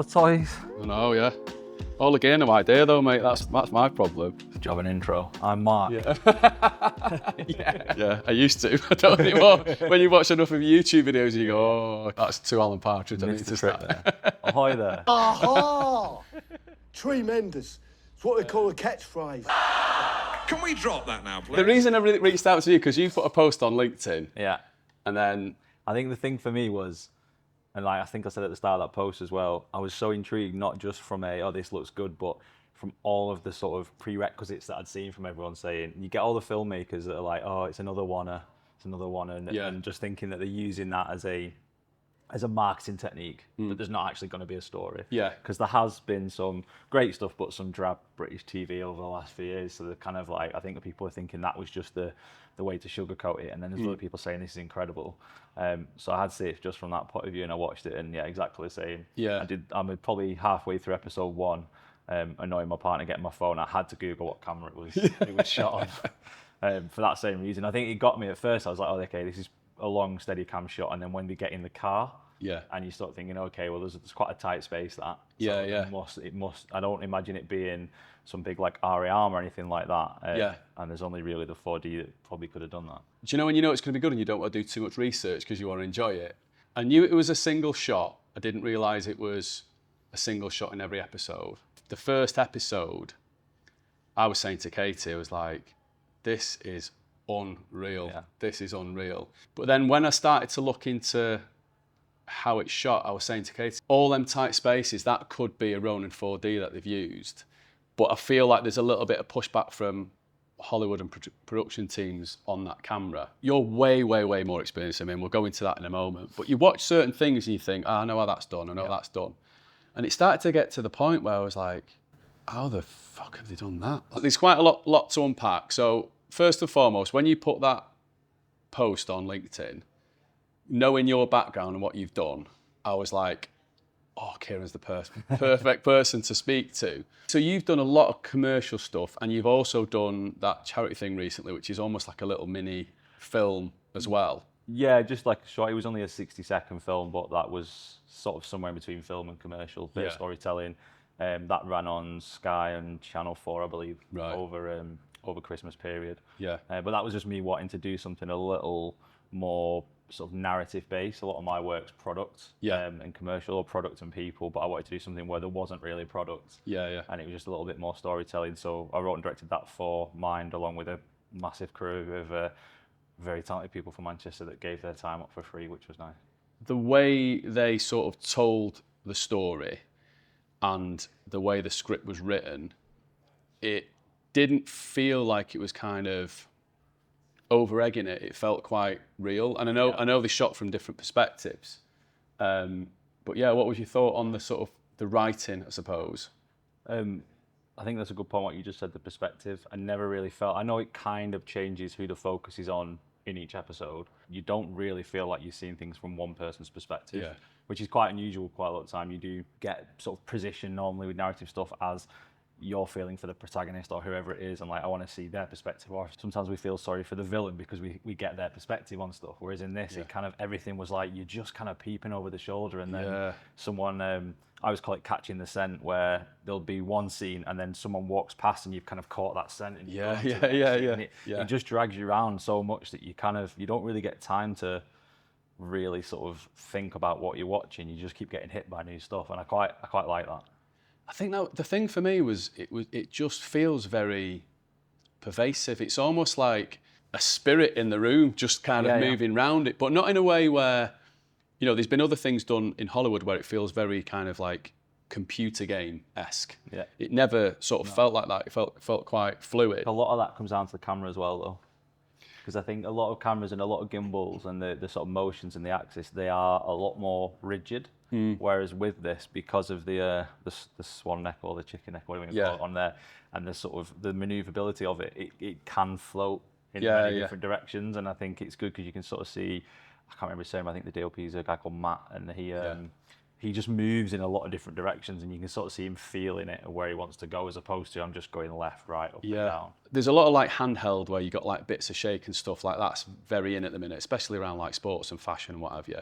the toys. I know, yeah. All again, no idea though, mate. That's my problem. Do you have an intro? I'm Mark. Yeah. Yeah, I used to. I don't anymore. When you watch enough of YouTube videos, you go, oh, that's too Alan Partridge. I need to start there. Ahoy there. Aha! Tremendous. It's what they call a catchphrase. Can we drop that now, please? The reason I really reached out to you, because you put a post on LinkedIn. Yeah. And then... I think the thing for me was, and like I think I said at the start of that post as well, I was so intrigued, not just from oh, this looks good, but from all of the sort of prerequisites that I'd seen from everyone saying, you get all the filmmakers that are like, oh, it's another one, and just thinking that they're using that as a marketing technique, but there's not actually going to be a story. Yeah. Because there has been some great stuff, but some drab British TV over the last few years. So they're kind of like, I think the people are thinking that was just the way to sugarcoat it. And then there's other people saying this is incredible. So I had to say it just from that point of view, and I watched it, and yeah, exactly the same. Yeah. I'm probably halfway through episode 1, annoying my partner, getting my phone. I had to Google what camera it was shot on for that same reason. I think it got me at first. I was like, oh, okay, this is a long steady cam shot, and then when we get in the car, and you start thinking, okay, well, there's quite a tight space that. So it must. I don't imagine it being some big like RA arm or anything like that. And there's only really the 4D that probably could have done that. Do you know when you know it's going to be good and you don't want to do too much research because you want to enjoy it? I knew it was a single shot. I didn't realise it was a single shot in every episode. The first episode, I was saying to Katie, I was like, this is unreal. Yeah. This is unreal. But then when I started to look into how it's shot, I was saying to Katie, all them tight spaces, that could be a Ronin 4D that they've used. But I feel like there's a little bit of pushback from Hollywood and production teams on that camera. You're way, way, way more experienced. I mean, we'll go into that in a moment. But you watch certain things and you think, I know how that's done, I know that's done. And it started to get to the point where I was like, how the fuck have they done that? There's quite a lot to unpack. So first and foremost, when you put that post on LinkedIn, knowing your background and what you've done, I was like, oh, Kieran's the perfect person to speak to. So you've done a lot of commercial stuff, and you've also done that charity thing recently, which is almost like a little mini film as well. Yeah, just like a short. It was only a 60-second film, but that was sort of somewhere in between film and commercial, bit of storytelling. That ran on Sky and Channel 4, I believe, over Christmas period. Yeah. But that was just me wanting to do something a little more sort of narrative based. A lot of my work's product and commercial, or product and people, but I wanted to do something where there wasn't really product. And it was just a little bit more storytelling. So I wrote and directed that for Mind, along with a massive crew of very talented people from Manchester that gave their time up for free, which was nice. The way they sort of told the story and the way the script was written, it didn't feel like it was kind of over-egging it. It felt quite real. And I know they shot from different perspectives. But yeah, what was your thought on the sort of the writing, I suppose? I think that's a good point, what you just said, the perspective. I never really felt, I know it kind of changes who the focus is on in each episode. You don't really feel like you're seeing things from one person's perspective, which is quite unusual quite a lot of the time. You do get sort of position normally with narrative stuff as you're feeling for the protagonist or whoever it is, and like, I want to see their perspective. Or sometimes we feel sorry for the villain because we get their perspective on stuff. Whereas in this, it kind of, everything was like, you're just kind of peeping over the shoulder, and then someone, I always call it catching the scent, where there'll be one scene and then someone walks past and you've kind of caught that scent. And it just drags you around so much that you don't really get time to really sort of think about what you're watching. You just keep getting hit by new stuff, and I quite like that. I think that the thing for me was it just feels very pervasive. It's almost like a spirit in the room, just kind of moving around it, but not in a way where, you know, there's been other things done in Hollywood where it feels very kind of like computer game-esque. Yeah. It never sort of felt like that. It felt quite fluid. A lot of that comes down to the camera as well, though. Because I think a lot of cameras and a lot of gimbals and the sort of motions and the axis, they are a lot more rigid. Whereas with this, because of the swan neck or the chicken neck, whatever you call it, on there, and the sort of the maneuverability of it, it can float in many different directions. And I think it's good because you can sort of see, I can't remember his name, I think the DOP is a guy called Matt, and he just moves in a lot of different directions, and you can sort of see him feeling it where he wants to go, as opposed to I'm just going left, right, up and down. There's a lot of like handheld where you got like bits of shake and stuff like that's very in at the minute, especially around like sports and fashion and what have you.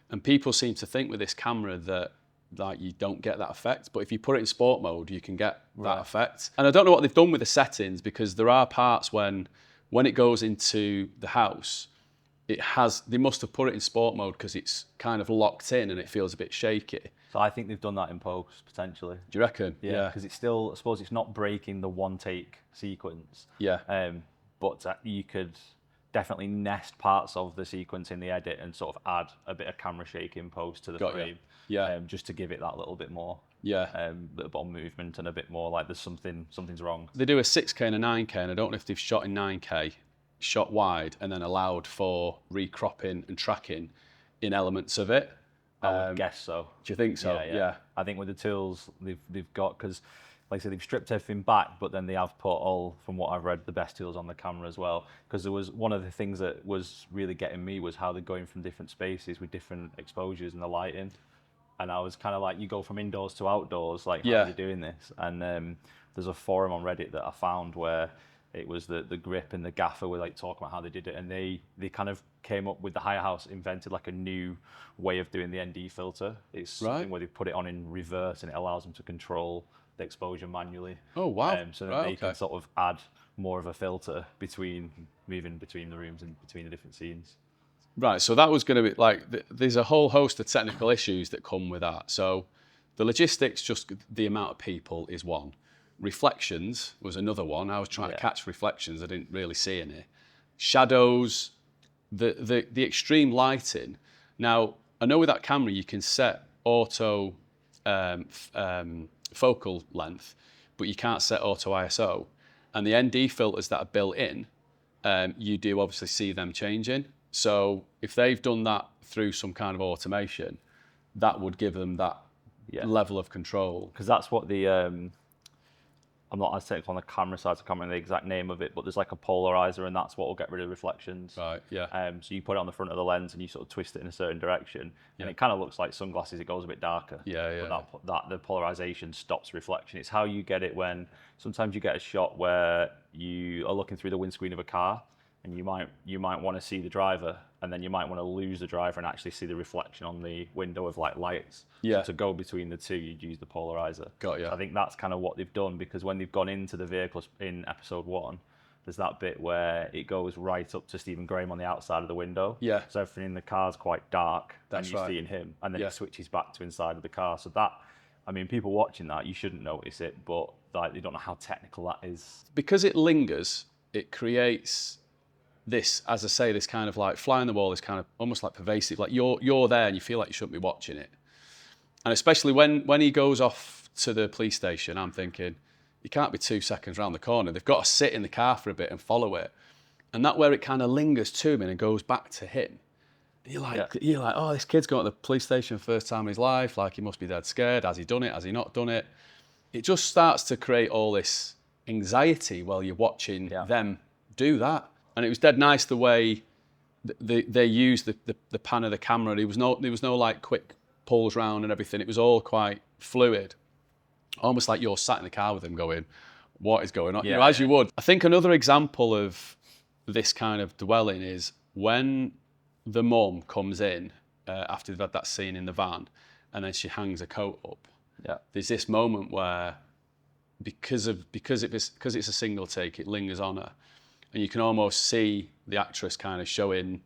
And people seem to think with this camera that like you don't get that effect. But if you put it in sport mode, you can get that effect. And I don't know what they've done with the settings, because there are parts when it goes into the house, they must have put it in sport mode because it's kind of locked in and it feels a bit shaky. So I think they've done that in post, potentially. Do you reckon? Yeah, because it's still, I suppose it's not breaking the one take sequence. Yeah. But you could definitely nest parts of the sequence in the edit and sort of add a bit of camera shake in post to the frame. Yeah. Just to give it that little bit more. Yeah. Bit of movement and a bit more like there's something's wrong. They do a 6K and a 9K, and I don't know if they've shot in 9K, shot wide, and then allowed for recropping and tracking in elements of it. I would guess so. Do you think so? Yeah. I think with the tools they've got, because like I said, they've stripped everything back, but then they have put all, from what I've read, the best tools on the camera as well. Because there was one of the things that was really getting me was how they're going from different spaces with different exposures and the lighting. And I was kind of like, you go from indoors to outdoors, like, how are you doing this? And there's a forum on Reddit that I found where it was the grip and the gaffer were like talking about how they did it, and they kind of came up with the Higher House, invented like a new way of doing the ND filter. It's something where they put it on in reverse and it allows them to control the exposure manually. Oh wow! So that they can sort of add more of a filter moving between the rooms and between the different scenes. Right, so that was going to be like, there's a whole host of technical issues that come with that. So the logistics, just the amount of people is one. Reflections was another one. I was trying to catch reflections. I didn't really see any. Shadows, the extreme lighting. Now, I know with that camera you can set auto focal length, but you can't set auto ISO. And the ND filters that are built in, you do obviously see them changing. So if they've done that through some kind of automation, that would give them that level of control. Because that's what the, I'm not as technical on the camera side, so I can't remember the exact name of it, but there's like a polarizer, and that's what will get rid of reflections. Right, yeah. So you put it on the front of the lens and you sort of twist it in a certain direction, and it kind of looks like sunglasses, it goes a bit darker. But that the polarization stops reflection. It's how you get it when sometimes you get a shot where you are looking through the windscreen of a car, and you might want to see the driver, and then you might want to lose the driver and actually see the reflection on the window of like lights. Yeah. So to go between the two, you'd use the polarizer. Got you. So I think that's kind of what they've done, because when they've gone into the vehicles in episode 1, there's that bit where it goes right up to Stephen Graham on the outside of the window. Yeah. So everything in the car's quite dark. That's and you're right. seeing him, and then it switches back to inside of the car. So that, I mean, people watching that, you shouldn't notice it, but like, they don't know how technical that is. Because it lingers, it creates this, as I say, this kind of like fly on the wall, is kind of almost like pervasive. Like you're there and you feel like you shouldn't be watching it. And especially when he goes off to the police station, I'm thinking, you can't be 2 seconds around the corner. They've got to sit in the car for a bit and follow it. And that where it kind of lingers to him and goes back to him. You're like, oh, this kid's going to the police station first time in his life. Like, he must be dead scared. Has he done it? Has he not done it? It just starts to create all this anxiety while you're watching them do that. And it was dead nice the way they used the pan of the camera. There was no like quick pulls round and everything. It was all quite fluid, almost like you're sat in the car with him going, what is going on? As you would. I think another example of this kind of dwelling is when the mum comes in after they've had that scene in the van, and then she hangs a coat up. Yeah. There's this moment where because it's a single take, it lingers on her. And you can almost see the actress kind of showing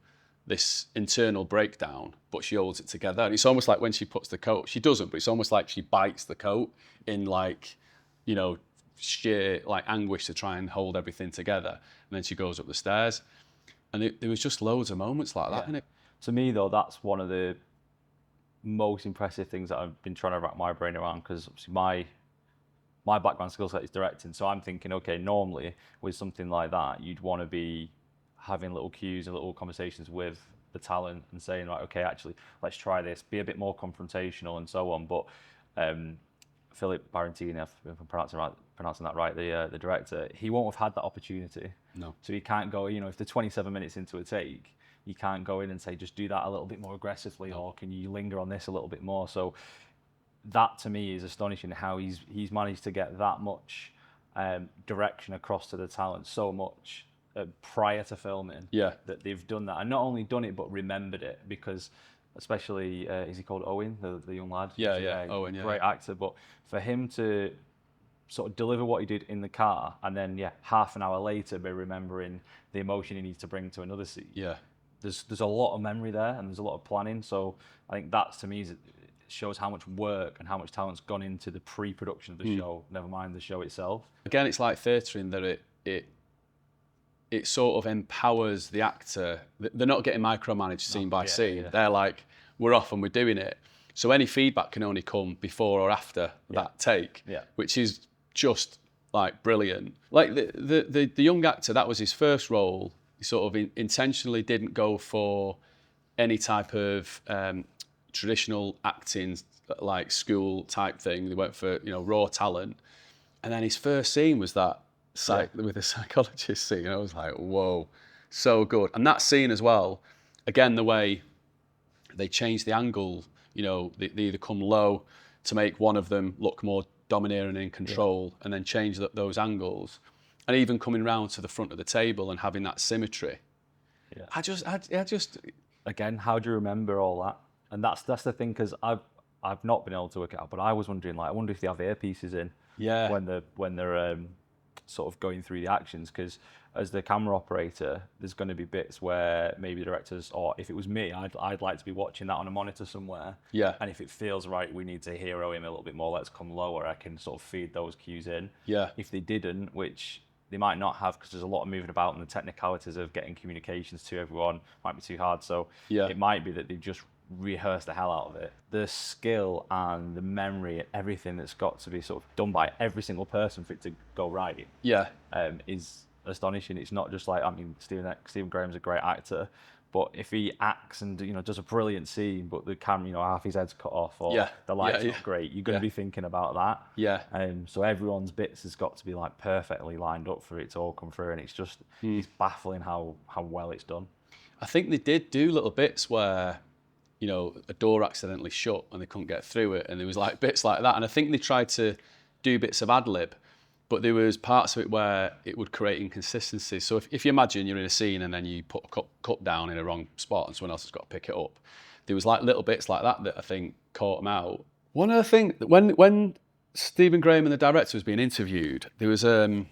this internal breakdown, but she holds it together. And it's almost like when she puts the coat, she doesn't, but it's almost like she bites the coat in like, sheer like anguish to try and hold everything together. And then she goes up the stairs. And there was just loads of moments like that, innit? To me, though, that's one of the most impressive things that I've been trying to wrap my brain around, because obviously my background skill set is directing, so I'm thinking, okay, normally with something like that, you'd want to be having little cues and little conversations with the talent and saying, right, okay, actually, let's try this, be a bit more confrontational and so on. But Philip Barantini, if I'm pronouncing that right, the director, he won't have had that opportunity. No. So he can't go, if they're 27 minutes into a take, you can't go in and say, just do that a little bit more aggressively, or can you linger on this a little bit more? So that to me is astonishing, how he's managed to get that much direction across to the talent so much prior to filming. Yeah. That they've done that, and not only done it but remembered it, because especially is he called Owen, the young lad? Yeah, He's Owen, yeah. Great actor, but for him to sort of deliver what he did in the car, and then half an hour later be remembering the emotion he needs to bring to another scene. Yeah. There's a lot of memory there, and there's a lot of planning. So I think that's, to me, it shows how much work and how much talent's gone into the pre-production of the show. Never mind the show itself. Again, it's like theatre in that it sort of empowers the actor. They're not getting micromanaged scene by scene. Yeah. They're like, we're off and we're doing it. So any feedback can only come before or after that take, which is just like brilliant. Like the young actor, that was his first role. He sort of intentionally didn't go for any type of traditional acting, like school type thing. They went for, you know, raw talent. And then his first scene was that with the psychologist scene. I was like, whoa, so good. And that scene as well, again, the way they changed the angle, you know, they either come low to make one of them look more domineering and in control, and then change those angles, and even coming round to the front of the table and having that symmetry. Yeah. I just again, how do you remember all that? And that's the thing, because I've not been able to work it out, but I was wondering, like, I wonder if they have earpieces in when they're sort of going through the actions, because as the camera operator, there's going to be bits where maybe directors, or if it was me, I'd like to be watching that on a monitor somewhere. Yeah. And if it feels right, we need to hero him a little bit more, let's come lower, I can sort of feed those cues in. Yeah. If they didn't, which they might not have, because there's a lot of moving about, and the technicalities of getting communications to everyone might be too hard. So it might be that they've just rehearsed the hell out of it. The skill and the memory and everything that's got to be sort of done by every single person for it to go right is astonishing. It's not just like, I mean, Stephen Graham's a great actor, but if he acts and, you know, does a brilliant scene, but the camera, you know, half his head's cut off, or the light's not great, you're going to be thinking about that. Yeah. So everyone's bits has got to be like perfectly lined up for it to all come through, and it's just it's baffling how well it's done. I think they did do little bits where, you know, a door accidentally shut and they couldn't get through it, and there was like bits like that, and I think they tried to do bits of ad-lib, but there was parts of it where it would create inconsistencies. So if you imagine you're in a scene and then you put a cup down in a wrong spot and someone else has got to pick it up, there was like little bits like that I think caught them out. One other thing, when Stephen Graham and the director was being interviewed, there was a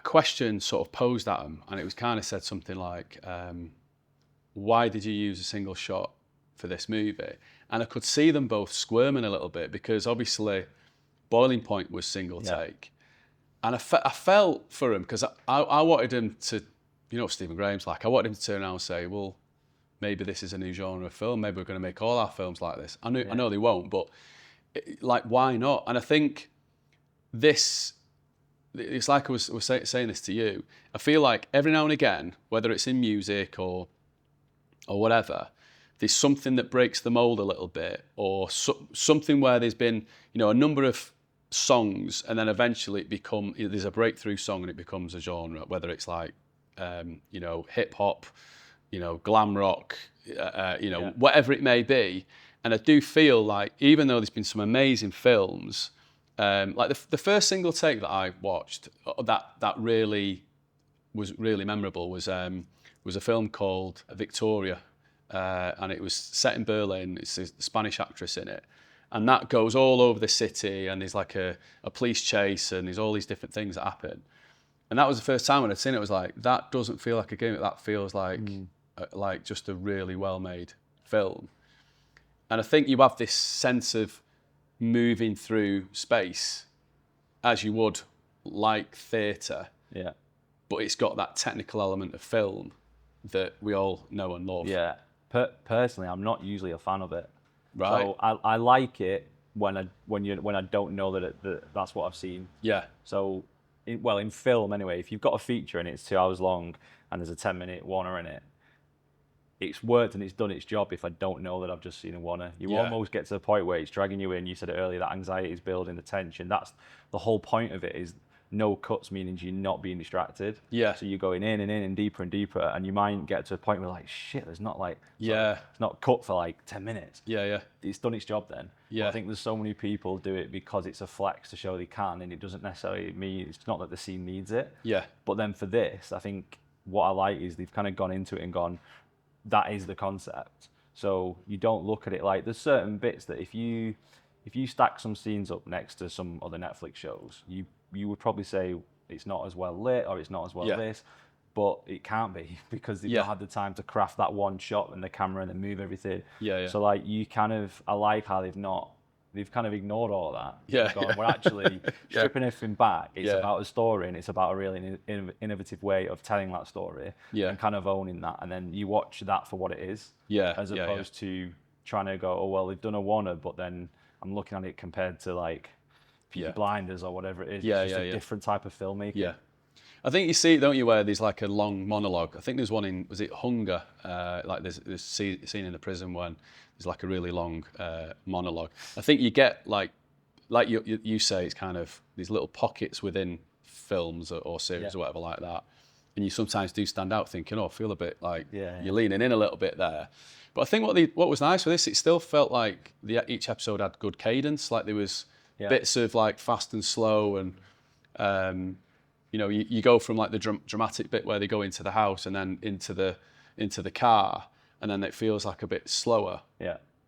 question sort of posed at him, and it was kind of said something like, why did you use a single shot for this movie? And I could see them both squirming a little bit, because obviously Boiling Point was single take. And I felt for him, because I wanted him to, you know what Stephen Graham's like, I wanted him to turn around and say, well, maybe this is a new genre of film, maybe we're going to make all our films like this. I know they won't, but like, why not? And I think it's like I was saying this to you, I feel like every now and again, whether it's in music or whatever, there's something that breaks the mold a little bit, or something where there's been, you know, a number of songs, and then eventually there's a breakthrough song and it becomes a genre, whether it's like, you know, hip hop, you know, glam rock, you know, whatever it may be. And I do feel like, even though there's been some amazing films, like the first single take that I watched that really was really memorable was a film called Victoria, and it was set in Berlin. It's a Spanish actress in it, and that goes all over the city, and there's like a police chase, and there's all these different things that happen. And that was the first time when I'd seen it. I was like, that doesn't feel like a gimmick. That feels like just a really well-made film. And I think you have this sense of moving through space as you would like theatre. Yeah. But it's got that technical element of film that we all know and love. Yeah. Personally, I'm not usually a fan of it. Right. So I like it when I don't know that that's what I've seen. Yeah. So, in film anyway, if you've got a feature and it's 2 hours long and there's a 10-minute Warner in it, it's worked and it's done its job if I don't know that I've just seen a Warner. You almost get to the point where it's dragging you in. You said it earlier, that anxiety is building, the tension. That's the whole point of it, is no cuts, meaning you're not being distracted. Yeah. So you're going in and deeper and deeper, and you might get to a point where like, shit, there's not like, it's not cut for like 10 minutes. Yeah. It's done its job then. Yeah. But I think there's so many people do it because it's a flex to show they can, and it doesn't necessarily mean, it's not that the scene needs it. Yeah. But then for this, I think what I like is they've kind of gone into it and gone, that is the concept. So you don't look at it like there's certain bits that if you stack some scenes up next to some other Netflix shows, you would probably say it's not as well lit or it's not as well this, but it can't be because they've not had the time to craft that one shot and the camera and then move everything. So like I like how they've kind of ignored all of that. We're actually stripping everything back. It's about a story and it's about a really innovative way of telling that story and kind of owning that. And then you watch that for what it is, as opposed to trying to go, oh, well, they've done a Warner, but then I'm looking at it compared to like Peaky Blinders or whatever it is. It's just a different type of filmmaking. I think you see it, don't you, where there's like a long monologue. I think there's one in, was it Hunger? Like there's scene in the prison when there's like a really long monologue. I think you get like you say, it's kind of these little pockets within films or series or whatever like that. And you sometimes do stand out thinking, oh, I feel a bit like you're leaning in a little bit there. But I think what was nice with this, it still felt like each episode had good cadence. Like there was bits of like fast and slow and, you know, you go from like the dramatic bit where they go into the house and then into the car, and then it feels like a bit slower.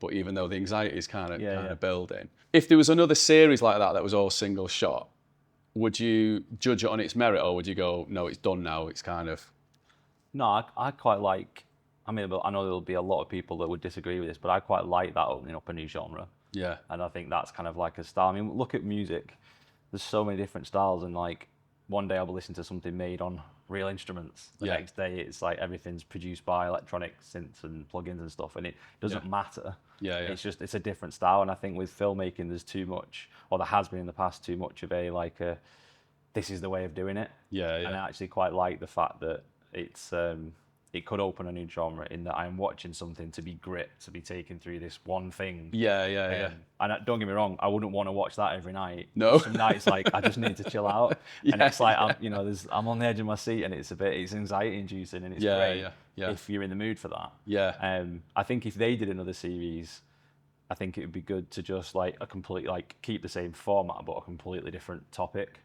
But even though the anxiety is kind of building. If there was another series like that was all single shot, would you judge it on its merit, or would you go, no, it's done now, it's kind of... No, I quite like... I mean, I know there'll be a lot of people that would disagree with this, but I quite like that opening up a new genre. And I think that's kind of like a style. I mean, look at music. There's so many different styles, and like one day I'll be listening to something made on real instruments. The next day it's like everything's produced by electronic synths and plugins and stuff, and it doesn't matter. It's just, it's a different style. And I think with filmmaking there's too much, or there has been in the past, too much of this is the way of doing it. And I actually quite like the fact that it's it could open a new genre in that I'm watching something to be grit, to be taken through this one thing. And don't get me wrong, I wouldn't want to watch that every night. No. Some nights like I just need to chill out, and it's like I'm on the edge of my seat, and it's anxiety inducing, and it's great if you're in the mood for that. I think if they did another series, I think it would be good to just like keep the same format but a completely different topic.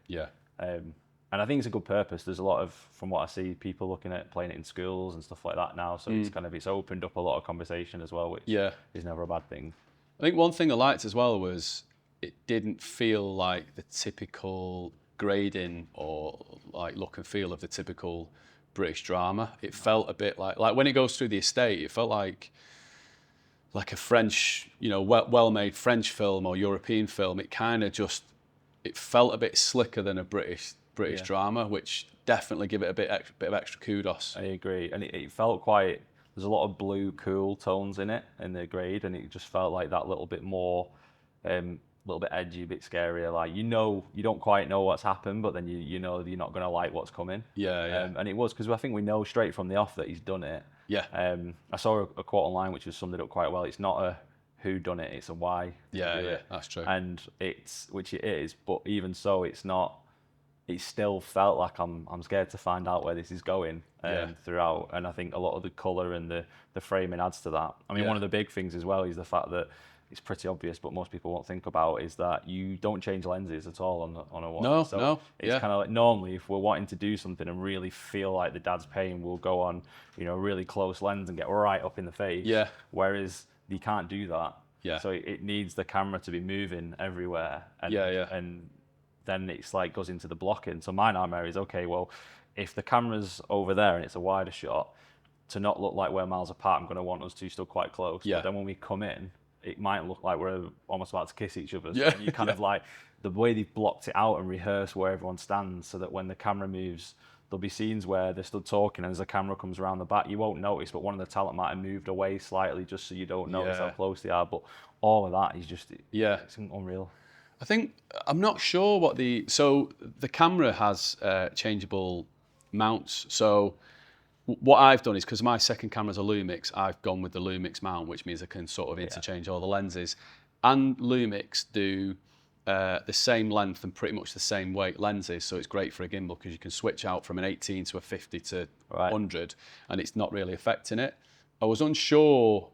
And I think it's a good purpose. There's a lot of, from what I see, people looking at playing it in schools and stuff like that now. So it's opened up a lot of conversation as well, which is never a bad thing. I think one thing I liked as well was it didn't feel like the typical grading or like look and feel of the typical British drama. It felt a bit like when it goes through the estate, it felt like a French, well-made French film or European film. It kind of it felt a bit slicker than a British drama, which definitely give it a bit of extra kudos. I agree, and it felt quite. There's a lot of blue, cool tones in it in the grade, and it just felt like that little bit more, a little bit edgy, a bit scarier. Like you don't quite know what's happened, but then you know you're not going to like what's coming. And it was because I think we know straight from the off that he's done it. I saw a quote online which was summed it up quite well. It's not a who done it, it's a why. That's true. And which it is, but even so, it's not. It still felt like I'm scared to find out where this is going throughout, and I think a lot of the colour and the framing adds to that. I mean, one of the big things as well is the fact that it's pretty obvious, but most people won't think about, is that you don't change lenses at all on a watch. It's kind of like normally if we're wanting to do something and really feel like the dad's pain, we'll go on a really close lens and get right up in the face. Whereas you can't do that. So it needs the camera to be moving everywhere. And, and then it's like goes into the blocking. So my nightmare is, okay, well, if the camera's over there and it's a wider shot, to not look like we're miles apart, I'm going to want us two still quite close. But then when we come in, it might look like we're almost about to kiss each other. So you kind of like, the way they've blocked it out and rehearsed where everyone stands, so that when the camera moves, there'll be scenes where they're stood talking, and as the camera comes around the back, you won't notice, but one of the talent might have moved away slightly just so you don't notice how close they are. But all of that is just, it's unreal. I think, I'm not sure so the camera has changeable mounts. So what I've done is, because my second camera's a Lumix, I've gone with the Lumix mount, which means I can sort of interchange all the lenses. And Lumix do the same length and pretty much the same weight lenses, so it's great for a gimbal because you can switch out from an 18 to a 50 to 100, and it's not really affecting it. I was unsure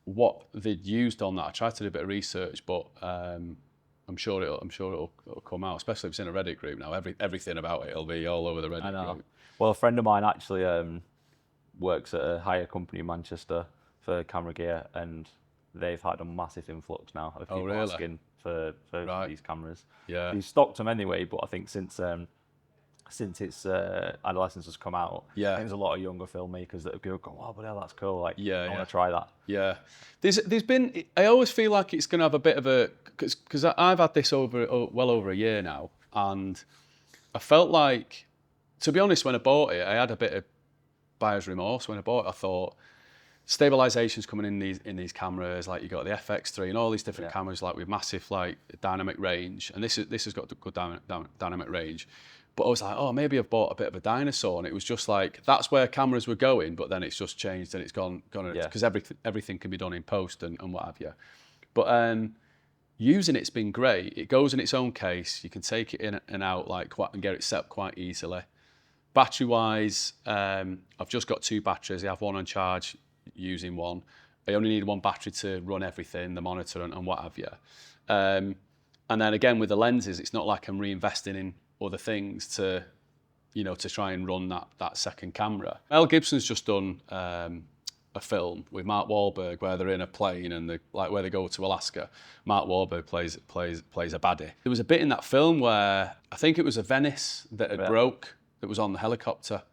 what they'd used on that. I tried to do a bit of research, but I'm sure it'll come out, especially if it's in a Reddit group now. Everything about it'll be all over the Reddit group. Well, a friend of mine actually works at a hire company in Manchester for camera gear, and they've had a massive influx now of people really? asking for these cameras. Yeah. They stocked them anyway, but I think since its Adolescence has come out, Yeah. I think there's a lot of younger filmmakers that have gone, oh, but hell, that's cool. Like, Yeah, I yeah. want to try that. Yeah, there's been. I always feel like it's going to have a bit of a because I've had this well over a year now, and I felt like, to be honest, when I bought it, I had a bit of buyer's remorse. When I bought it, I thought stabilization's coming in these cameras. Like, you got the FX3 and all these different cameras, like with massive like dynamic range, and this has got good dynamic range. But I was like, oh, maybe I've bought a bit of a dinosaur, and it was just like that's where cameras were going. But then it's just changed and it's gone because everything can be done in post and what have you. But using it's been great. It goes in its own case. You can take it in and out and get it set up quite easily. Battery wise, I've just got 2 batteries. I have one on charge, using one. I only need one battery to run everything, the monitor and what have you. And then again with the lenses, it's not like I'm reinvesting in other things to try and run that second camera. Mel Gibson's just done a film with Mark Wahlberg where they're in a plane and where they go to Alaska. Mark Wahlberg plays a baddie. There was a bit in that film where I think it was a Venice that had broke that was on the helicopter,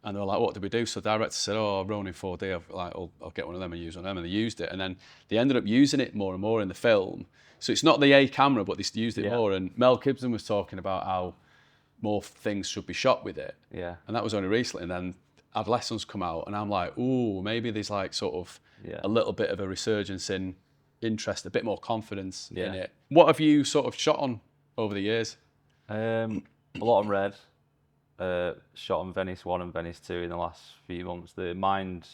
and they were like, "What did we do?" So the director said, "Oh, Ronin 4D. I'll get one of them and use one of them." And they used it, and then they ended up using it more and more in the film. So it's not the A camera, but they used it more. And Mel Gibson was talking about how more things should be shot with it. Yeah. And that was only recently. And then Adolescence come out, and I'm like, ooh, maybe there's like sort of a little bit of a resurgence in interest, a bit more confidence in it. What have you sort of shot on over the years? A lot on Red. Shot on Venice 1 and Venice 2 in the last few months. The Mind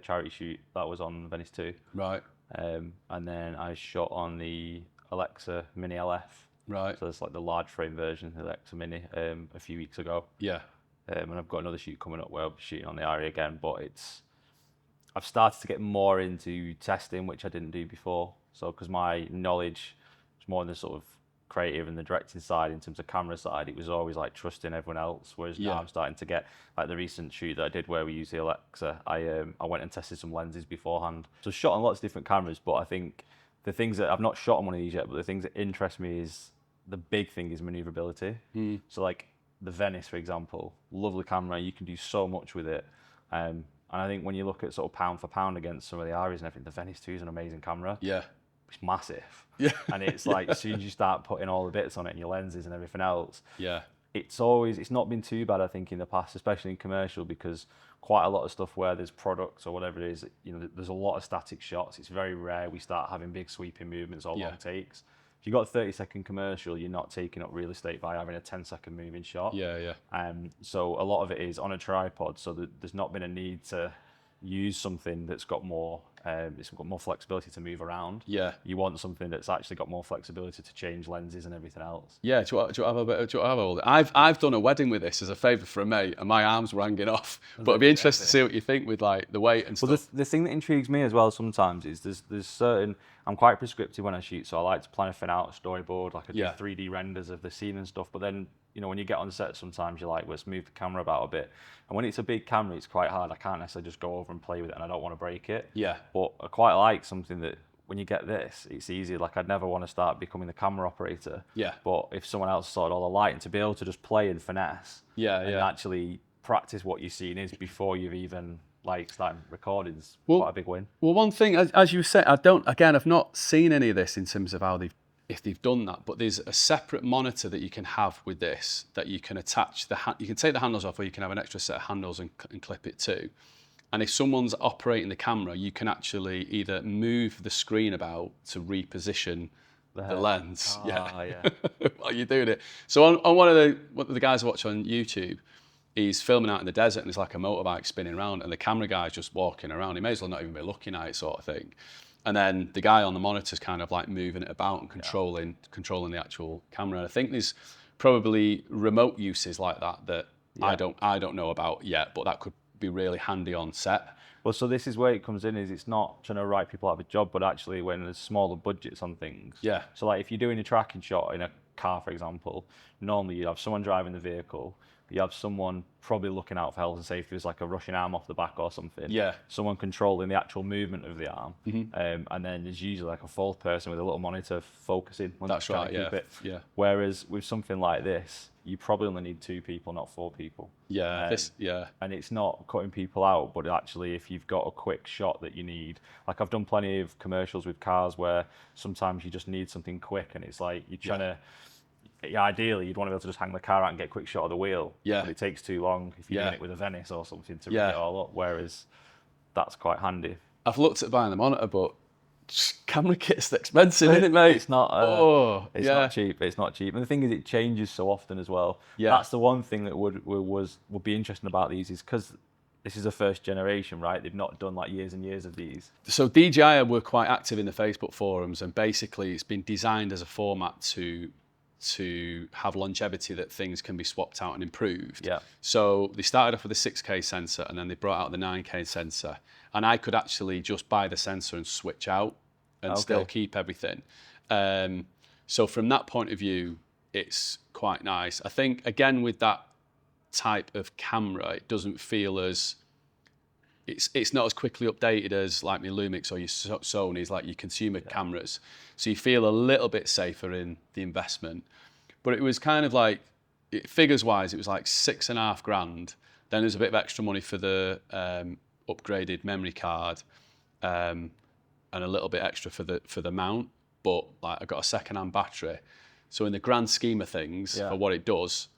charity shoot, that was on Venice 2. Right. And then I shot on the Alexa Mini LF. Right. So it's like the large frame version of the Alexa Mini a few weeks ago. Yeah. And I've got another shoot coming up where I'll be shooting on the Ari again, but I've started to get more into testing, which I didn't do before. So because my knowledge was more on the sort of creative and the directing side in terms of camera side, it was always like trusting everyone else. Whereas now I'm starting to get like the recent shoot that I did where we used the Alexa. I went and tested some lenses beforehand. So shot on lots of different cameras, but I think the things that I've not shot on one of these yet, but the things that interest me is the big thing is maneuverability. So like the Venice, for example, lovely camera. You can do so much with it. And I think when you look at sort of pound for pound against some of the Aries and everything, the Venice 2 is an amazing camera. Yeah. It's massive. Yeah. And it's like, as soon as you start putting all the bits on it and your lenses and everything else, it's not been too bad, I think, in the past, especially in commercial, because quite a lot of stuff where there's products or whatever it is, there's a lot of static shots. It's very rare we start having big sweeping movements or long takes. If you've got a 30-second commercial, you're not taking up real estate by having a 10-second moving shot. So a lot of it is on a tripod, so that there's not been a need to use something that's got more flexibility to move around. You want something that's actually got more flexibility to change lenses and everything else. Do you have a bit? Do you have all that? I've done a wedding with this as a favour for a mate, and my arms were hanging off. But I'd be interested to see what you think with like the weight and stuff. Well, the thing that intrigues me as well sometimes is there's certain. I'm quite prescriptive when I shoot, so I like to plan everything out, storyboard, like I do 3D renders of the scene and stuff. But then, when you get on set, sometimes you're like, let's move the camera about a bit. And when it's a big camera, it's quite hard. I can't necessarily just go over and play with it, and I don't want to break it. But I quite like something that when you get this, it's easier. Like, I'd never want to start becoming the camera operator. But if someone else sorted all the lighting, to be able to just play and finesse and actually practice what you're seeing is before you've even starting recording is quite a big win. Well, one thing, as you said, I've not seen any of this in terms of how if they've done that, but there's a separate monitor that you can have with this that you can attach you can take the handles off, or you can have an extra set of handles and clip it to. And if someone's operating the camera, you can actually either move the screen about to reposition the lens. While you're doing it. So on one of the guys I watch on YouTube, he's filming out in the desert and there's like a motorbike spinning around and the camera guy's just walking around. He may as well not even be looking at it, sort of thing. And then the guy on the monitor's kind of like moving it about and controlling the actual camera. And I think there's probably remote uses like that I don't know about yet, but that could be really handy on set. Well, so this is where it comes in, is it's not trying to write people out of a job, but actually when there's smaller budgets on things. So like if you're doing a tracking shot in a car, for example, normally you have someone driving the vehicle, You have someone probably looking out for health and safety. There's like a rushing arm off the back or something. Yeah. Someone controlling the actual movement of the arm. And then there's usually like a fourth person with a little monitor focusing. That's right, yeah. Whereas with something like this, you probably only need 2 people, not 4 people. Yeah, And it's not cutting people out, but actually if you've got a quick shot that you need, like I've done plenty of commercials with cars where sometimes you just need something quick and it's like you're trying to, ideally you'd want to be able to just hang the car out and get a quick shot of the wheel. Yeah. But it takes too long if you're doing it with a Venice or something to rig it all up, whereas that's quite handy. I've looked at buying the monitor, but camera kit's expensive, isn't it, mate? It's not. Not cheap. It's not cheap. And the thing is, it changes so often as well. Yeah. That's the one thing that would be interesting about these is because this is the first generation, right? They've not done like years and years of these. So DJI were quite active in the Facebook forums, and basically it's been designed as a format to have longevity, that things can be swapped out and improved. Yeah. So they started off with a 6K sensor, and then they brought out the 9K sensor, and I could actually just buy the sensor and switch out and still keep everything. So from that point of view, it's quite nice. I think again with that type of camera, it doesn't feel as it's not as quickly updated as like my Lumix or your Sony's, like your consumer cameras. So you feel a little bit safer in the investment. But it was kind of like, figures-wise, it was like $6,500. Then there's a bit of extra money for the upgraded memory card, and a little bit extra for the mount. But like I got a second-hand battery. So in the grand scheme of things, for what it does,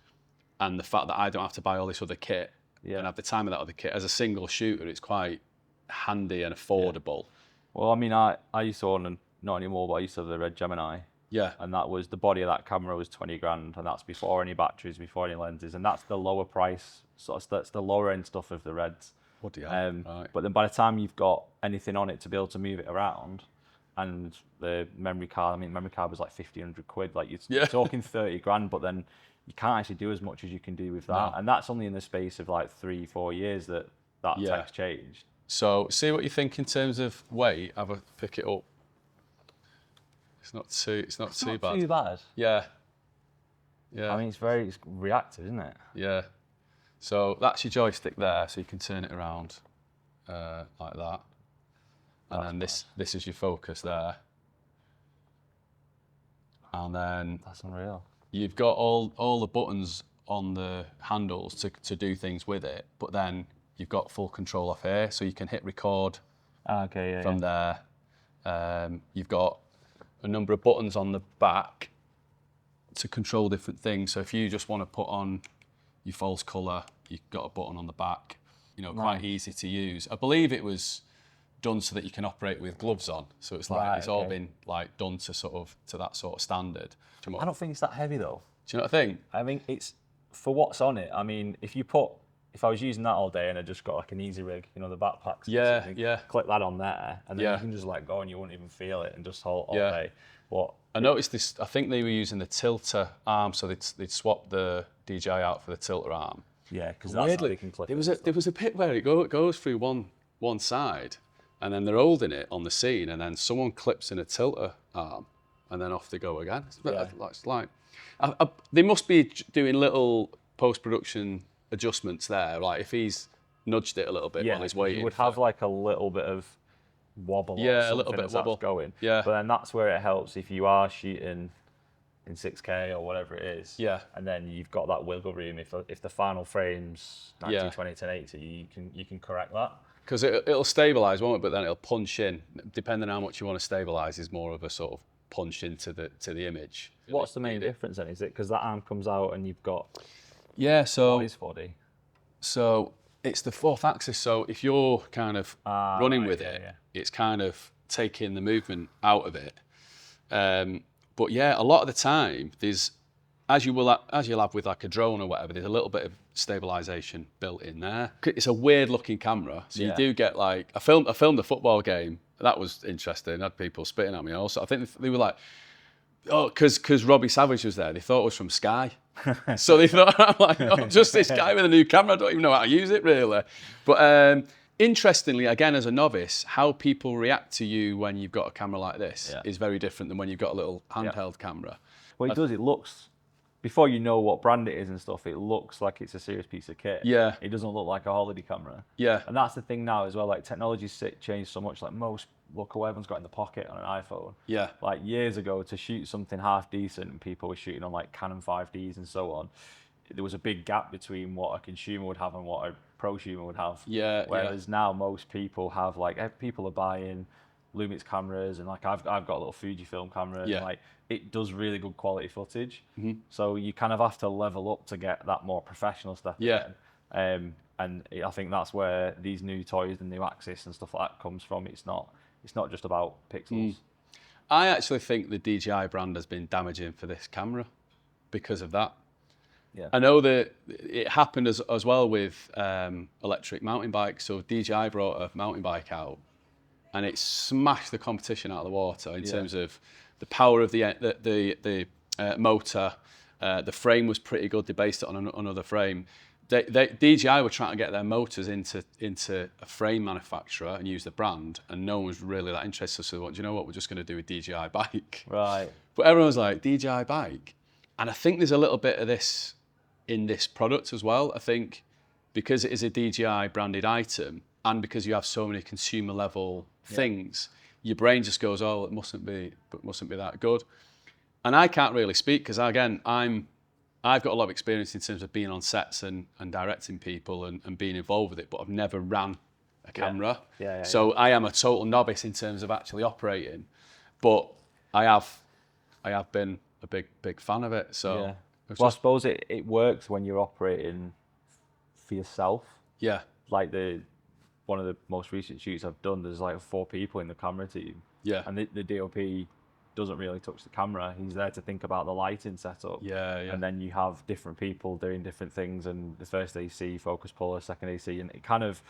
and the fact that I don't have to buy all this other kit, and have the time of that other kit, as a single shooter, it's quite handy and affordable. Well, I mean, I used to own, not anymore, but I used to have the Red Gemini. Yeah. And that was, the body of that camera was 20 grand, and that's before any batteries, before any lenses, and that's the lower price, that's the lower end stuff of the Reds. What do you have? Right. But then by the time you've got anything on it to be able to move it around, and the memory card, memory card was like 1,500 quid, like you're talking 30 grand, but then you can't actually do as much as you can do with that. No. And that's only in the space of like 3-4 years that tech's changed. So see what you think in terms of weight. Have a pick it up. It's not too bad. Too bad. Yeah. I mean, it's reactive, isn't it? Yeah. So that's your joystick there, so you can turn it around like that. And then this is your focus there. And then that's unreal. You've got all the buttons on the handles to do things with it, but then you've got full control off here, so you can hit record from there. You've got a number of buttons on the back to control different things. So if you just want to put on your false colour, you've got a button on the back. Quite easy to use. I believe it was done so that you can operate with gloves on. So it's like it's all been like done to that sort of standard. I don't think it's that heavy though. Do you know what I think? I mean, it's for what's on it. I mean, if I was using that all day and I just got like an easy rig, the backpacks. Click that on there, and then you can just let go and you wouldn't even feel it and just hold all day. What I noticed this. I think they were using the tilter arm, so they'd swapped the DJI out for the tilter arm. Yeah, because that's how they can click. There was a bit where it goes through one side, and then they're holding it on the scene, and then someone clips in a tilter arm, and then off they go again. It's like they must be doing little post-production adjustments there. Like if he's nudged it a little bit while he's waiting, you would have like a little bit of wobble. Yeah, a little bit of wobble going. Yeah, but then that's where it helps if you are shooting in 6K or whatever it is. Yeah, and then you've got that wiggle room. If the final frame's 1920 1080, you can correct that. Because it'll stabilise, won't it? But then it'll punch in. Depending on how much you want to stabilise, is more of a sort of punch into the image. What's the main difference then? Is it because that arm comes out and you've got so body 40? So it's the fourth axis. So if you're kind of running with it, it's kind of taking the movement out of it. But a lot of the time there's, as you'll have with like a drone or whatever, there's a little bit of stabilisation built in there. It's a weird looking camera, so you do get like I filmed a football game. That was interesting. I had people spitting at me also. I think they were like, because Robbie Savage was there. They thought it was from Sky. So they thought, I'm like, just this guy with a new camera. I don't even know how to use it really. But interestingly, again, as a novice, how people react to you when you've got a camera like this is very different than when you've got a little handheld camera. Well, it looks, before you know what brand it is and stuff, it looks like it's a serious piece of kit. Yeah. It doesn't look like a holiday camera. Yeah. And that's the thing now as well. Like technology's changed so much. Like look at what everyone's got in the pocket on an iPhone. Yeah. Like years ago, to shoot something half decent, and people were shooting on like Canon 5Ds and so on, there was a big gap between what a consumer would have and what a prosumer would have. Yeah. Whereas now most people have people are buying Lumix cameras, and like I've got a little Fujifilm camera, and like it does really good quality footage. So you kind of have to level up to get that more professional stuff. Yeah. Again. And I think that's where these new toys, the new Axis and stuff like that comes from. It's not just about pixels. I actually think the DJI brand has been damaging for this camera because of that. Yeah. I know that it happened as well with electric mountain bikes. So DJI brought a mountain bike out, and it smashed the competition out of the water in terms of the power of the motor. The frame was pretty good. They based it on another frame. DJI were trying to get their motors into a frame manufacturer and use the brand, and no one was really that interested. So, do you know what? We're just going to do a DJI bike. Right. But everyone was like, DJI bike. And I think there's a little bit of this in this product as well. I think because it is a DJI branded item, and because you have so many consumer level things, your brain just goes, oh, it mustn't be that good. And I can't really speak because, again, I've got a lot of experience in terms of being on sets and directing people and being involved with it, but I've never ran a camera. So I am a total novice in terms of actually operating, but I have been a big fan of it. So well, I suppose it works when you're operating for yourself. Yeah. Like one of the most recent shoots I've done, there's like 4 people in the camera team. Yeah. And the DOP doesn't really touch the camera. He's there to think about the lighting setup. Yeah. And then you have different people doing different things, and the first AC, focus puller, second AC, and it kind of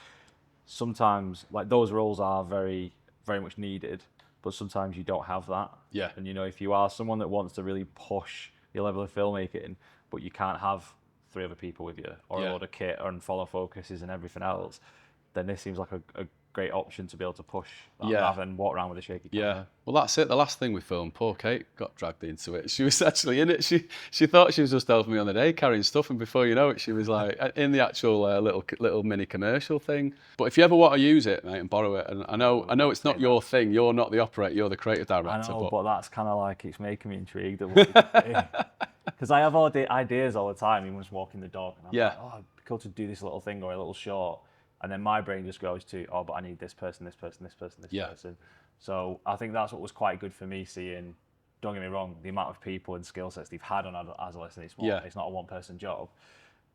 sometimes, like, those roles are very, very much needed, but sometimes you don't have that. Yeah. And, you know, if you are someone that wants to really push your level of filmmaking, but you can't have 3 other people with you, or a load of kit and follow focuses and everything else, then this seems like a great option to be able to push that rather than walk around with a shaky camera. Yeah. Well, that's it. The last thing we filmed, poor Kate got dragged into it. She was actually in it. She thought she was just helping me on the day carrying stuff, and before you know it, she was like in the actual little mini commercial thing. But if you ever want to use it, mate, and borrow it, and I know it's not your thing. You're not the operator. You're the creative director. I know, but that's kind of like, it's making me intrigued at what because I have all the ideas all the time, even just walking the dog. And I'm like, oh, it'd be cool to do this little thing or a little short. And then my brain just goes to, oh, but I need this person, this person, this person, this person. So I think that's what was quite good for me seeing, don't get me wrong, the amount of people and skill sets they've had on Adolescence, it's not a one-person job.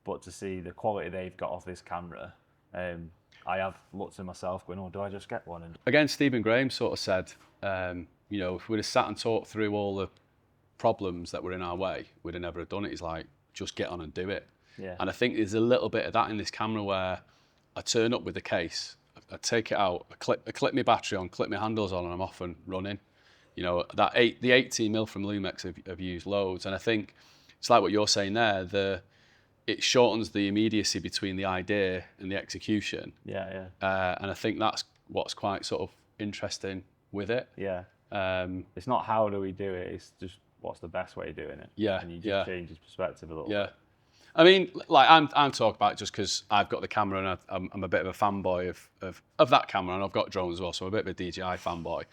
But to see the quality they've got off this camera, I have looked at myself going, oh, do I just get one? And again, Stephen Graham sort of said, you know, if we'd have sat and talked through all the problems that were in our way, we'd have never have done it. He's like, just get on and do it. Yeah. And I think there's a little bit of that in this camera where I turn up with the case, I take it out, I clip my battery on, clip my handles on, and I'm off and running. You know, the 18mm from Lumix I've used loads, and I think it's like what you're saying there. It shortens the immediacy between the idea and the execution. Yeah. And I think that's what's quite sort of interesting with it. Yeah. It's not how do we do it, it's just what's the best way of doing it. Yeah. And you just change his perspective a little. Yeah. I mean, like I'm talking about it just because I've got the camera and I'm a bit of a fanboy of that camera, and I've got drones as well, so I'm a bit of a DJI fanboy.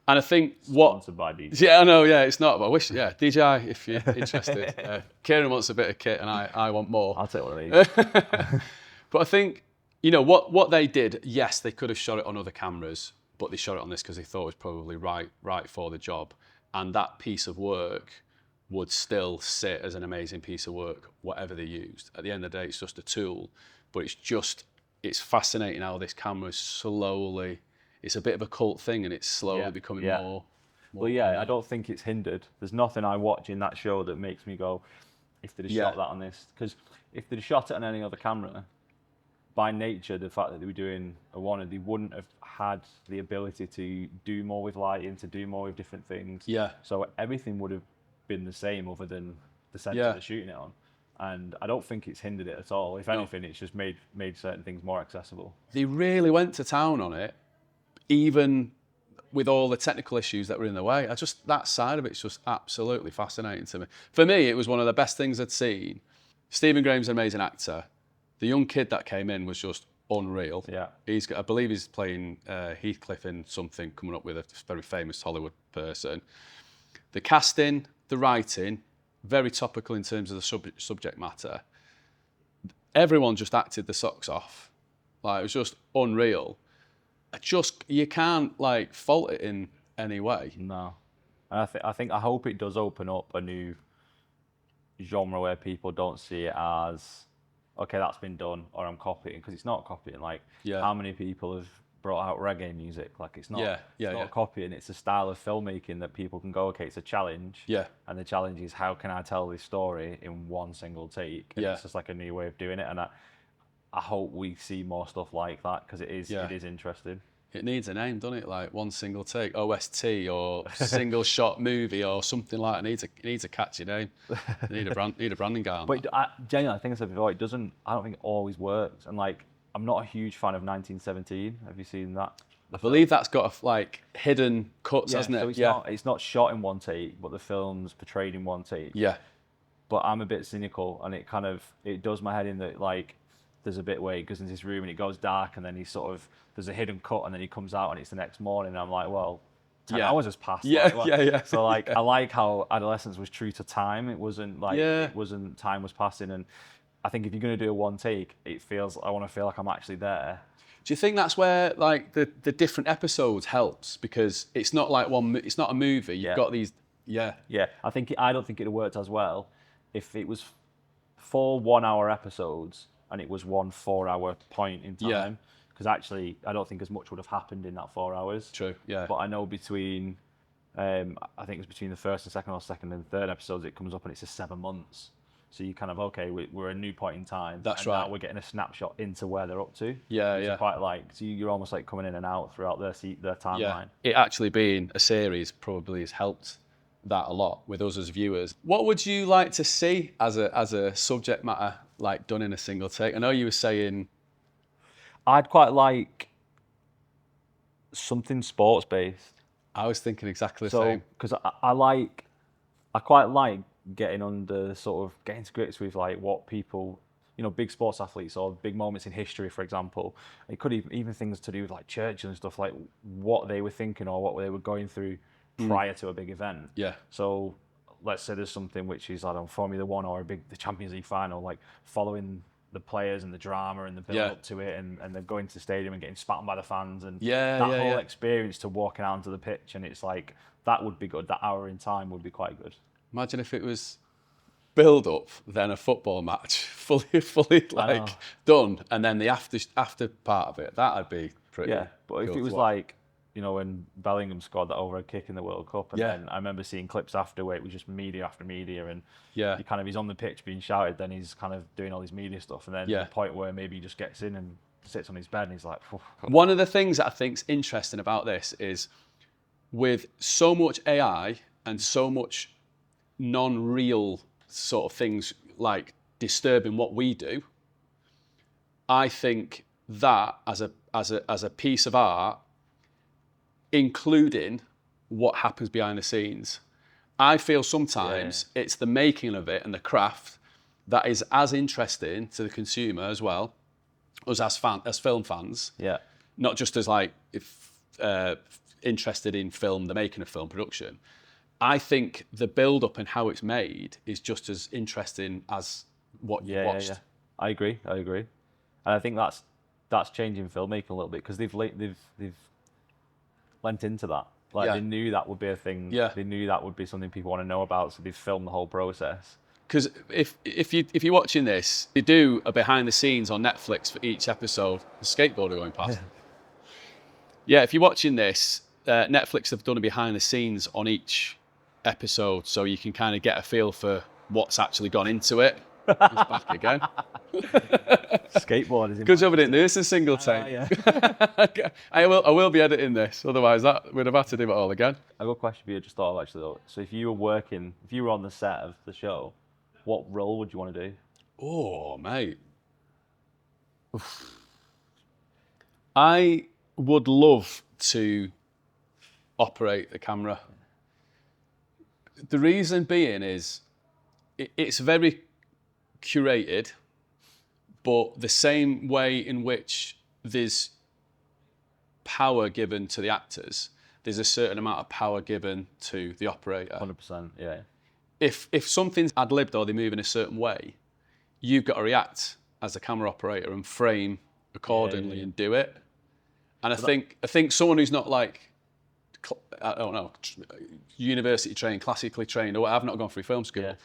And I think Sponsored by DJI. Yeah, I know. Yeah, it's not. But I wish. Yeah, DJI, if you're interested. Kieran wants a bit of kit, and I want more. I'll take one of these. But I think, you know, what they did. Yes, they could have shot it on other cameras, but they shot it on this because they thought it was probably right for the job, and that piece of work would still sit as an amazing piece of work, whatever they used. At the end of the day, it's just a tool, but it's fascinating how this camera is slowly, it's a bit of a cult thing, and it's slowly becoming more. Well, yeah, I don't think it's hindered. There's nothing I watch in that show that makes me go, if they'd have shot that on this, because if they'd have shot it on any other camera, by nature, the fact that they were doing a Ronin, they wouldn't have had the ability to do more with lighting, to do more with different things. Yeah. So everything would have been the same other than the sensor they're shooting it on. And I don't think it's hindered it at all. If anything, it's just made certain things more accessible. They really went to town on it, even with all the technical issues that were in the way. That side of it's just absolutely fascinating to me. For me, it was one of the best things I'd seen. Stephen Graham's an amazing actor. The young kid that came in was just unreal. Yeah. I believe he's playing Heathcliff in something, coming up with a very famous Hollywood person. The casting, the writing, very topical in terms of the subject matter. Everyone just acted the socks off. Like, it was just unreal. You can't like fault it in any way. No. And I hope it does open up a new genre where people don't see it as, okay, that's been done, or I'm copying, because it's not copying. Like, how many people have brought out reggae music? Like, it's not, not copying. It's a style of filmmaking that people can go, okay, it's a challenge. Yeah. And the challenge is, how can I tell this story in one single take? And it's just like a new way of doing it. And I hope we see more stuff like that, because it is interesting. It needs a name, doesn't it? Like one single take, OST, or single shot movie, or something like that. It needs a catchy name. Need a branding guy on But that. genuinely, I think I said before, I don't think it always works. And like, I'm not a huge fan of 1917. Have you seen that? I believe that's got like hidden cuts, hasn't it? So it's not shot in one take, but the film's portrayed in one take. Yeah. But I'm a bit cynical, and it does my head in that, like, there's a bit where he goes into this room and it goes dark, and then there's a hidden cut, and then he comes out and it's the next morning, and I'm like, well, 10 hours has passed. Yeah. So like, I like how Adolescence was true to time. It wasn't like, time was passing. And I think if you're going to do a one take, I want to feel like I'm actually there. Do you think that's where like the different episodes helps? Because it's not like it's not a movie. You've got these, Yeah, I don't think it worked as well if it was 4 1-hour episodes and it was 1 4-hour point in time. Because actually, I don't think as much would have happened in that 4 hours. True, yeah. But I know between, I think it's between the first and second, or second and third episodes, it comes up and it's 7 months. So you kind of, okay, we're a new point in time. That's and right. Now we're getting a snapshot into where they're up to. Yeah. Quite like, so you're almost like coming in and out throughout their timeline. Yeah. It actually being a series probably has helped that a lot with us as viewers. What would you like to see as a subject matter like done in a single take? I know you were saying, I'd quite like something sports based. I was thinking exactly the same. Because I quite like getting to grips with like what people, big sports athletes or big moments in history, for example. It could even things to do with like churches and stuff, like what they were thinking or what they were going through prior to a big event. Yeah. So let's say there's something which is, I don't know, Formula One or the Champions League final, like following the players and the drama and the build up to it, and they're going to the stadium and getting spat on by the fans, and that whole experience to walking out onto the pitch, and it's like, that would be good. That hour in time would be quite good. Imagine if it was build up, then a football match, fully like done, and then the after part of it. That'd be pretty. Yeah, but if it was like, when Bellingham scored that overhead kick in the World Cup, and then I remember seeing clips after where it was just media after media, and he's on the pitch being shouted, then he's kind of doing all this media stuff, and then the point where maybe he just gets in and sits on his bed and he's like, phew. One of the things that I think's interesting about this is, with so much AI and so much non-real sort of things like disturbing what we do, I think that as a piece of art, including what happens behind the scenes, I feel sometimes it's the making of it and the craft that is as interesting to the consumer as well, us as film fans. Yeah. Not just as interested in film, the making of film production. I think the build-up and how it's made is just as interesting as what you watched. Yeah. I agree. And I think that's changing filmmaking a little bit, because they've lent into that. Like, they knew that would be a thing. Yeah. They knew that would be something people want to know about, so they've filmed the whole process. Because if you're watching this, they do a behind the scenes on Netflix for each episode. The skateboarder going past. Yeah, if you're watching this, Netflix have done a behind the scenes on each episode, so you can kind of get a feel for what's actually gone into it. It's back again. Skateboard is in. Good job I didn't do this in single take. I will be editing this, otherwise we'd have had to do it all again. I've got a question for you, just thought of actually though. So if you were on the set of the show, what role would you want to do? Oh, mate. I would love to operate the camera. The reason being is it's very curated, but the same way in which there's power given to the actors, there's a certain amount of power given to the operator. 100%, yeah. If something's ad-libbed or they move in a certain way, you've got to react as a camera operator and frame accordingly and do it. And I think someone who's not like, I don't know, university trained, classically trained, or I've not gone through film school,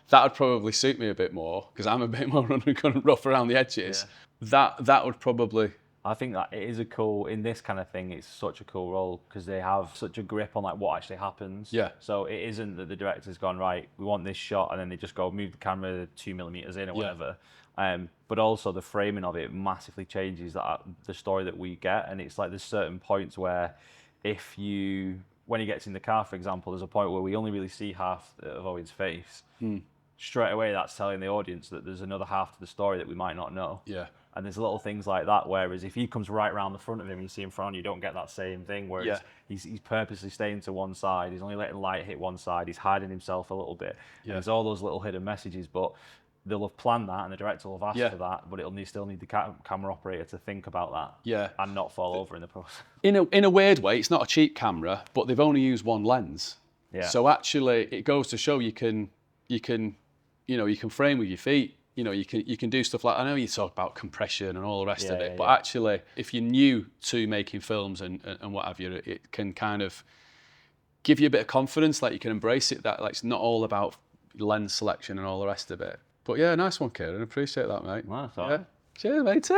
that would probably suit me a bit more because I'm a bit more kind of rough around the edges. That would probably. I think that it is a cool, in this kind of thing, it's such a cool role because they have such a grip on like what actually happens. Yeah. So it isn't that the director's gone, right, we want this shot, and then they just go move the camera 2 millimeters in or whatever. But also the framing of it massively changes the story that we get. And it's like there's certain points where when he gets in the car, for example, there's a point where we only really see half of Owen's face. Straight away, that's telling the audience that there's another half to the story that we might not know. Yeah. And there's little things like that, whereas if he comes right around the front of him and you see him front, you don't get that same thing, whereas he's purposely staying to one side, he's only letting light hit one side, he's hiding himself a little bit. And there's all those little hidden messages, but they'll have planned that and the director will have asked for that, but still need the camera operator to think about that and not fall over in the process. In a weird way, it's not a cheap camera, but they've only used one lens. Yeah. So actually, it goes to show you can frame with your feet. You can do stuff like, I know you talk about compression and all the rest of it, but actually, if you're new to making films and what have you, it can kind of give you a bit of confidence, like you can embrace it, that like it's not all about lens selection and all the rest of it. But yeah, nice one, Kieran. Appreciate that, mate. Nice, Cheers, mate.